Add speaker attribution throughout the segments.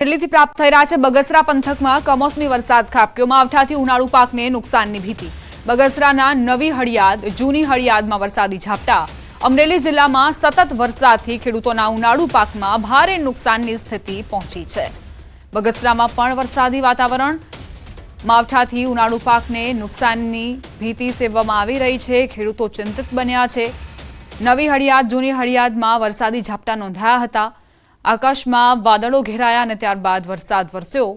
Speaker 1: દિલ્હીથી પ્રાપ્ત થઈ રહ્યા છે બગસરા પંથકમાં કમોસમી વરસાદ ખાબક્યો માવઠાથી ઉનાળુ પાકને નુકસાનની ભીતિ બગસરાના નવી હળિયાદ જૂની હળિયાદમાં વરસાદી ઝાપટા અમરેલી જિલ્લામાં સતત વરસાદથી ખેડૂતોના ઉનાળુ પાકમાં ભારે નુકસાનની સ્થિતિ પહોંચી છે બગસરામાં પણ વરસાદી વાતાવરણ માવઠાથી ઉનાળુ પાકને નુકસાનની ભીતિ સેવવામાં આવી રહી છે ખેડૂતો ચિંતિત બન્યા છે નવી હળિયાદ જૂની હળિયાદમાં વરસાદી ઝાપટા નોંધાયા હતા આકાશમાં વાદળો ઘેરાયા અને ત્યારબાદ વરસાદ વરસ્યો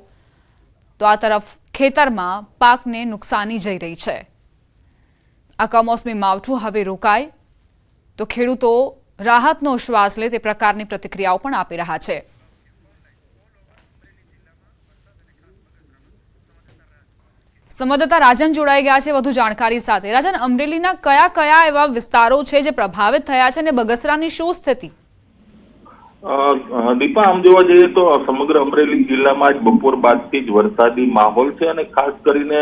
Speaker 1: તો આ તરફ ખેતરમાં પાકને નુકસાની જઈ રહી છે આ કમોસમી માવઠું હવે રોકાય તો ખેડૂતો રાહતનો શ્વાસ લે તે પ્રકારની પ્રતિક્રિયાઓ પણ આપી રહ્યા છે સંવાદદાતા રાજન જોડાઈ ગયા છે વધુ જાણકારી સાથે રાજન અમરેલીના કયા કયા એવા વિસ્તારો છે જે પ્રભાવિત થયા છે અને બગસરાની શું સ્થિતિ
Speaker 2: દીપા આમ જોવા જઈએ તો સમગ્ર અમરેલી જિલ્લામાં જ બપોર બાદથી જ વરસાદી માહોલ છે અને ખાસ કરીને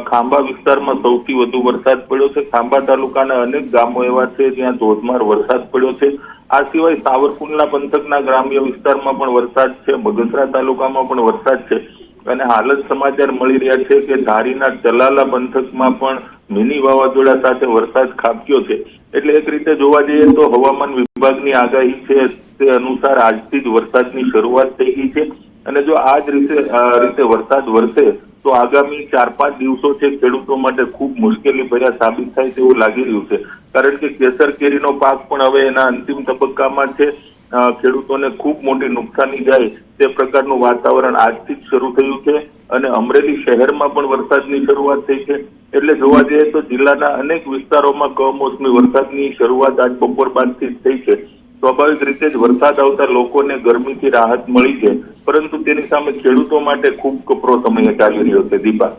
Speaker 2: ખાંભા વિસ્તારમાં સૌથી વધુ વરસાદ પડ્યો છે ખાંભા તાલુકાના અનેક ગામો એવા છે જ્યાં ધોધમાર વરસાદ પડ્યો છે આ સિવાય સાવરકુંડલા પંથકના ગ્રામ્ય વિસ્તારમાં પણ વરસાદ છે બગસરા તાલુકામાં પણ વરસાદ છે અને હાલ જ સમાચાર મળી રહ્યા છે કે ધારીના ચલાલા પંથકમાં પણ મિની વાવાઝોડા સાથે વરસાદ ખાબક્યો છે એટલે એક રીતે જોવા જઈએ તો હવામાન વિભાગની આગાહી છે તે અનુસાર આજથી જ વરસાદની શરૂઆત થઈ ગઈ છે અને જો આ જ રીતે વરસાદ વરસે તો આગામી 4-5 દિવસો છે ખેડૂતો માટે ખૂબ મુશ્કેલી ભર્યા સાબિત થાય તેવું લાગી રહ્યું છે કારણ કે કેસર કેરીનો પાક પણ હવે એના અંતિમ તબક્કામાં છે ખેડૂતોને ખૂબ મોટી નુકસાની જાય તે પ્રકારનું વાતાવરણ આજથી જ શરૂ થયું છે અને અમરેલી શહેરમાં પણ વરસાદની શરૂઆત થઈ છે એટલે જોવા જઈએ તો જિલ્લાના અનેક વિસ્તારોમાં કમોસમી વરસાદની શરૂઆત આજ બપોર બાદથી જ થઈ છે સ્વાભાવિક રીતે જ વરસાદ આવતા લોકોને ગરમીથી રાહત મળી છે પરંતુ તેની સામે ખેડૂતો માટે ખૂબ કપરો સમય ચાલી રહ્યો છે દીપા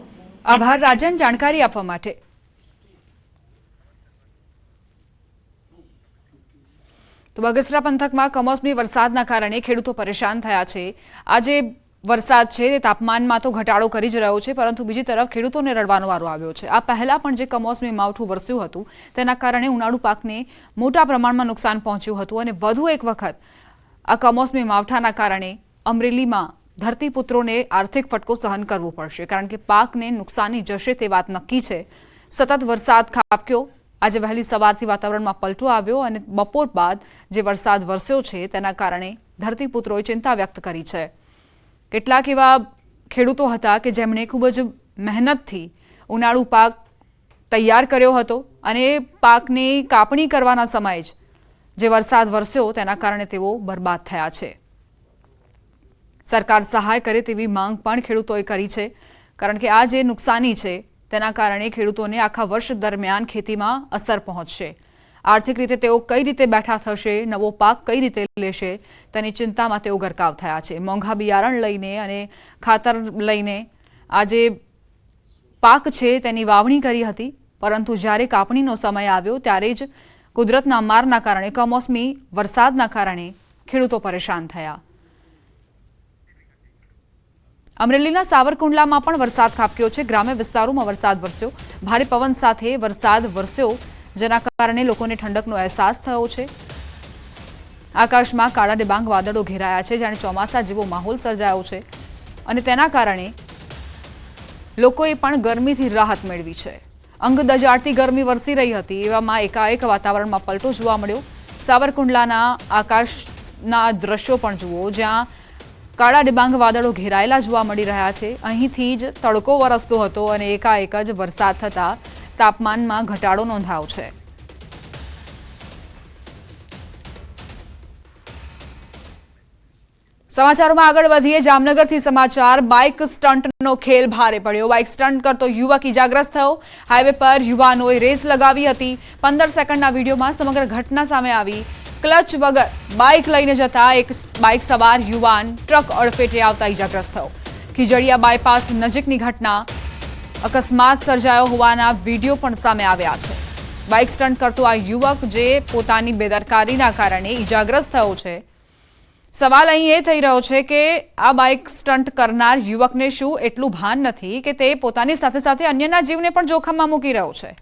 Speaker 1: આભાર રાજન જાણકારી આપવા માટે તો બગસરા પંથકમાં કમોસમી વરસાદના કારણે ખેડૂતો પરેશાન થયા છે આજે વરસાદ છે તે તાપમાનમાં તો ઘટાડો કરી જ રહ્યો છે પરંતુ બીજી તરફ ખેડૂતોને રડવાનો વારો આવ્યો છે આ પહેલા પણ જે કમોસમી માવઠું વરસ્યું હતું તેના કારણે ઉનાળુ પાકને મોટા પ્રમાણમાં નુકસાન પહોંચ્યું હતું અને વધુ એક વખત આ કમોસમી માવઠાના કારણે અમરેલીમાં ધરતીપુત્રોને આર્થિક ફટકો સહન કરવો પડશે કારણ કે પાકને નુકસાની જશે તે વાત નક્કી છે સતત વરસાદ ખાબક્યો આજે વહેલી સવારથી વાતાવરણમાં પલટો આવ્યો અને બપોર બાદ જે વરસાદ વરસ્યો છે તેના કારણે ધરતીપુત્રોએ ચિંતા વ્યક્ત કરી છે કેટલાક એવા ખેડૂતો હતા કે જેમણે ખૂબ જ મહેનતથી ઉનાળુ પાક તૈયાર કર્યો હતો અને પાકની કાપણી કરવાના સમયે જ જે વરસાદ વરસ્યો તેના કારણે તેઓ બરબાદ થયા છે સરકાર સહાય કરે તેવી માંગ પણ ખેડૂતોએ કરી છે કારણ કે આ જે નુકસાની છે તેના કારણે ખેડૂતોને આખા વર્ષ દરમિયાન ખેતીમાં અસર પહોંચશે આર્થિક રીતે તેઓ કઈ રીતે બેઠા થશે નવો પાક કઈ રીતે લેશે તેની ચિંતામાં તેઓ ગરકાવ થયા છે મોંઘા બિયારણ લઈને અને ખાતર લઈને આ જે પાક છે તેની વાવણી કરી હતી પરંતુ જ્યારે કાપણીનો સમય આવ્યો ત્યારે જ કુદરતના મારના કારણે કમોસમી વરસાદના કારણે ખેડૂતો પરેશાન થયા અમરેલીના સાવરકુંડલામાં પણ વરસાદ ખાબક્યો છે ગ્રામ્ય વિસ્તારોમાં વરસાદ વરસ્યો ભારે પવન સાથે વરસાદ વરસ્યો જેના કારણે લોકોને ઠંડકનો અહેસાસ થયો છે આકાશમાં કાળા ડિબાંગ વાદળો ઘેરાયા છે જાણે ચોમાસા જેવો માહોલ સર્જાયો છે અને તેના કારણે લોકોએ પણ ગરમીથી રાહત મેળવી છે અંગ દજાડતી ગરમી વરસી રહી હતી એવામાં એકાએક વાતાવરણમાં પલટો જોવા મળ્યો સાવરકુંડલાના આકાશના દ્રશ્યો પણ જુઓ જ્યાં કાળા ડિબાંગ વાદળો ઘેરાયેલા જોવા મળી રહ્યા છે અહીંથી જ તડકો વરસતો હતો અને એકાએક જ વરસાદ થતા તાપમાનમાં ઘટાડો નોંધાયો છે સમાચારોમાં આગળ વધીએ જામનગરથી સમાચાર બાઇક સ્ટન્ટનો ખેલ ભારે પડ્યો બાઇક સ્ટન્ટ કરતો યુવક ઇજાગ્રસ્ત થયો હાઈવે પર યુવાનોએ રેસ લગાવી હતી 15 સેકન્ડના વિડીયોમાં સમગ્ર ઘટના સામે આવી ક્લચ વગર બાઇક લઈને જતા એક બાઇક સવાર યુવાન ટ્રક અડફેટે આવતા ઇજાગ્રસ્ત થયો ખીજડીયા બાયપાસ નજીકની ઘટના અકસ્માત સર્જાયો હોવાના વિડીયો પણ સામે આવ્યા છે બાઇક સ્ટન્ટ કરતો આ યુવક જે પોતાની બેદરકારીના કારણે ઇજાગ્રસ્ત થયો છે સવાલ અહીં એ થઈ રહ્યો છે કે આ બાઇક સ્ટન્ટ કરનાર યુવકને શું એટલું ભાન નથી કે તે પોતાની સાથે સાથે અન્યના જીવને પણ જોખમમાં મૂકી રહ્યો છે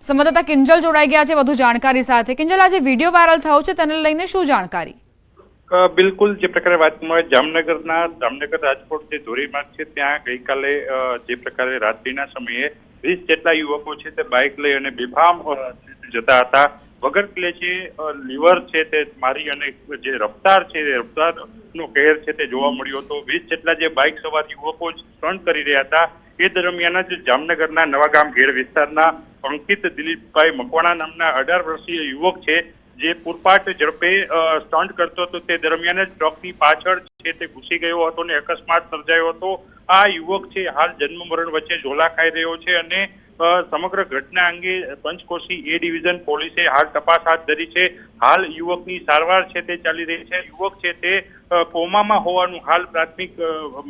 Speaker 1: સંવાદદાતા કિંજલ જોડાઈ ગયા છે વધુ જાણકારી સાથે કિંજલ આજે વિડીયો વાયરલ થયો છે તેને લઈને શું જાણકારી
Speaker 3: બિલકુલ જે પ્રકારે વાત કરવામાં જામનગર રાજકોટ જે ધોરીમાર્ગ છે ત્યાં ગઈકાલે જે પ્રકારે રાત્રિના સમયે 20 જેટલા યુવકો છે તે બાઇક લઈ અને બેફામ જતા હતા. વગર ક્લેચે લીવર છે તે મારી અને જે રફતાર છે તે રફતારનો કહેર છે તે જોવા મળ્યો હતો. 20 જેટલા જે બાઇક સવાર યુવકો સ્ટન્ટ કરી રહ્યા હતા. એ દરમિયાન જ જામનગરના નવાગામ ઘેડ વિસ્તારના અંકિત દિલીપભાઈ મકવાણા નામના 18 વર્ષીય યુવક છે જે પૂરપાટ ઝડપે સ્ટન્ટ કરતો હતો. તે દરમિયાન જ ટ્રકની પાછળ છે તે ઘૂસી ગયો હતો અને અકસ્માત સર્જાયો હતો. આ યુવક છે હાલ જન્મ મરણ વચ્ચે ઝોલા ખાઈ રહ્યો છે અને સમગ્ર ઘટના અંગે પંચકોશી એ ડિવિઝન પોલીસે હાલ તપાસ હાથ ધરી છે. હાલ યુવકની સારવાર છે તે ચાલી રહી છે. યુવક છે તે કોમામાં હોવાનું હાલ પ્રાથમિક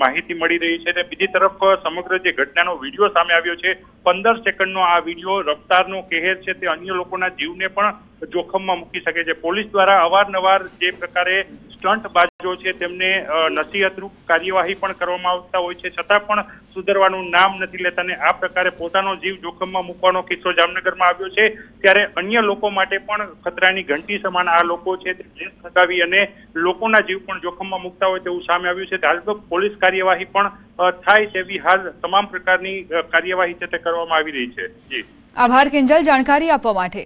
Speaker 3: માહિતી મળી રહી છે. બીજી તરફ સમગ્ર જે ઘટનાનો વિડીયો સામે આવ્યો છે 15 સેકન્ડનો આ વિડીયો રફતારનો કહેર છે તે અન્ય લોકોના જીવને પણ જોખમમાં મૂકી શકે છે. પોલીસ દ્વારા અવારનવાર જે પ્રકારે સ્ટંટબાજો છે તેમને નસીહતરૂપ કાર્યવાહી પણ કરવામાં આવતા હોય છે, છતાં પણ સુધરવાનું નામ નથી લેતા અને આ પ્રકારે પોતાનો જીવ જોખમમાં મૂકવાનો કિસ્સો જામનગરમાં આવ્યો છે. ત્યારે અન્ય લોકો માટે પણ ખતરાની ઘંટી સમાન આ લોકો છે તે કેસ થગાવી અને લોકોના જીવ પણ જોખમમાં મૂકતા હોય તેવું સામે આવ્યું છે. હાલ તો પોલીસ કાર્યવાહી પણ થાય તેવી હાલ તમામ પ્રકારની કાર્યવાહી છે તે કરવામાં આવી રહી છે. જી
Speaker 1: આભાર કિંજલ જાણકારી આપવા માટે.